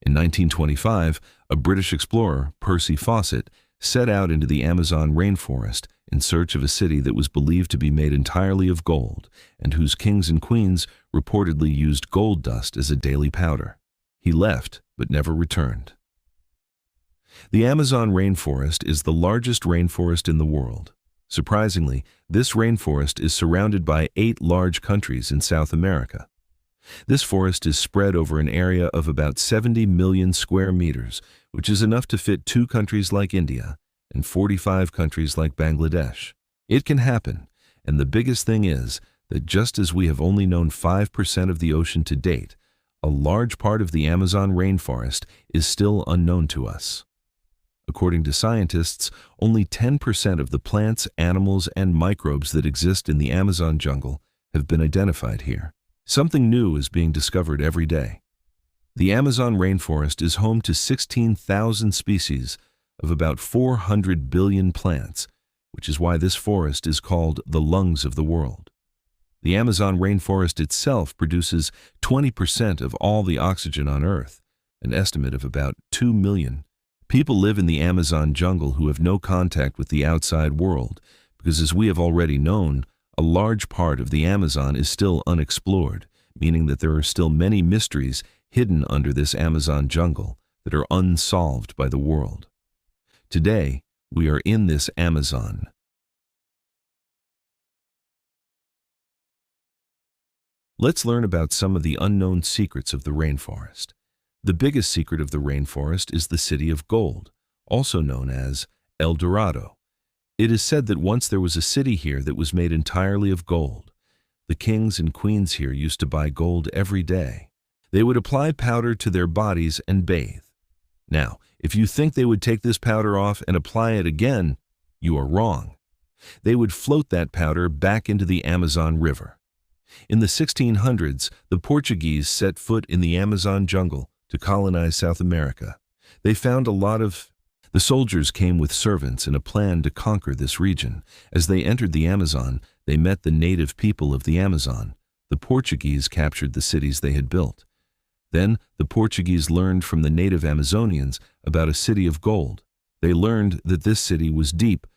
In 1925, a British explorer, Percy Fawcett, set out into the Amazon rainforest in search of a city that was believed to be made entirely of gold and whose kings and queens reportedly used gold dust as a daily powder. He left, but never returned. The Amazon rainforest is the largest rainforest in the world. Surprisingly, this rainforest is surrounded by 8 large countries in South America. This forest is spread over an area of about 70 million square meters, which is enough to fit 2 countries like India and 45 countries like Bangladesh. It can happen, and the biggest thing is that just as we have only known 5% of the ocean to date, a large part of the Amazon rainforest is still unknown to us. According to scientists, only 10% of the plants, animals, and microbes that exist in the Amazon jungle have been identified here. Something new is being discovered every day. The Amazon rainforest is home to 16,000 species of about 400 billion plants, which is why this forest is called the lungs of the world. The Amazon rainforest itself produces 20% of all the oxygen on Earth, an estimate of about 2 million. People live in the Amazon jungle who have no contact with the outside world because, as we have already known, a large part of the Amazon is still unexplored, meaning that there are still many mysteries hidden under this Amazon jungle that are unsolved by the world. Today, we are in this Amazon. Let's learn about some of the unknown secrets of the rainforest. The biggest secret of the rainforest is the City of Gold, also known as El Dorado. It is said that once there was a city here that was made entirely of gold. The kings and queens here used to buy gold every day. They would apply powder to their bodies and bathe. Now, if you think they would take this powder off and apply it again, you are wrong. They would float that powder back into the Amazon River. In the 1600s, the Portuguese set foot in the Amazon jungle to colonize South America. They found a lot of... The soldiers came with servants in a plan to conquer this region. As they entered the Amazon, they met the native people of the Amazon. The Portuguese captured the cities they had built. Then the Portuguese learned from the native Amazonians about a city of gold. They learned that this city was deep,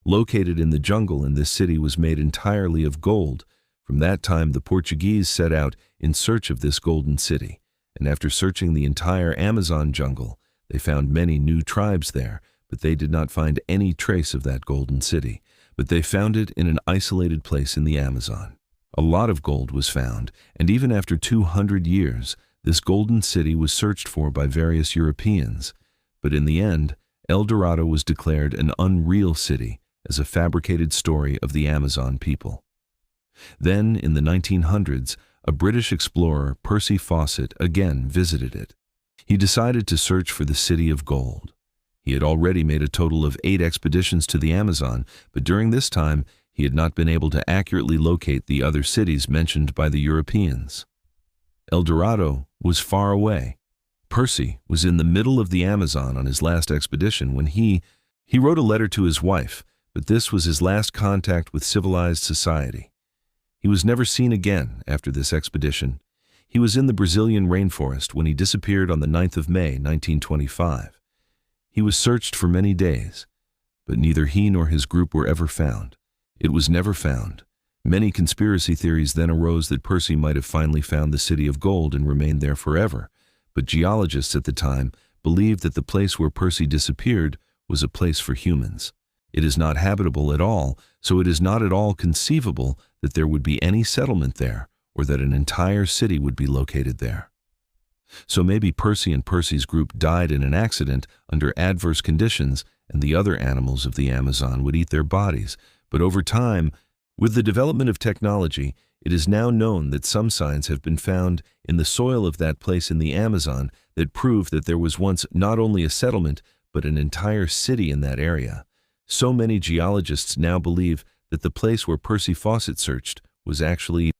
located in the jungle, and this city was made entirely of gold. From that time, the Portuguese set out in search of this golden city, and after searching the entire Amazon jungle, they found many new tribes there, but they did not find any trace of that golden city. But they found it in an isolated place in the Amazon. A lot of gold was found, and even after 200 years, this golden city was searched for by various Europeans. But in the end, El Dorado was declared an unreal city as a fabricated story of the Amazon people. Then, in the 1900s, a British explorer, Percy Fawcett, again visited it. He decided to search for the City of Gold. He had already made a total of 8 expeditions to the Amazon, but during this time, he had not been able to accurately locate the other cities mentioned by the Europeans. El Dorado was far away. Percy was in the middle of the Amazon on his last expedition when he wrote a letter to his wife, but this was his last contact with civilized society. He was never seen again after this expedition. He was in the Brazilian rainforest when he disappeared on the 9th of May, 1925. He was searched for many days, but neither he nor his group were ever found. It was never found. Many conspiracy theories then arose that Percy might have finally found the City of Gold and remained there forever, but geologists at the time believed that the place where Percy disappeared was a place for humans. It is not habitable at all, so it is not at all conceivable that there would be any settlement there, or that an entire city would be located there. So maybe Percy and Percy's group died in an accident under adverse conditions, and the other animals of the Amazon would eat their bodies. But over time, with the development of technology, it is now known that some signs have been found in the soil of that place in the Amazon that prove that there was once not only a settlement, but an entire city in that area. So many geologists now believe that the place where Percy Fawcett searched was actually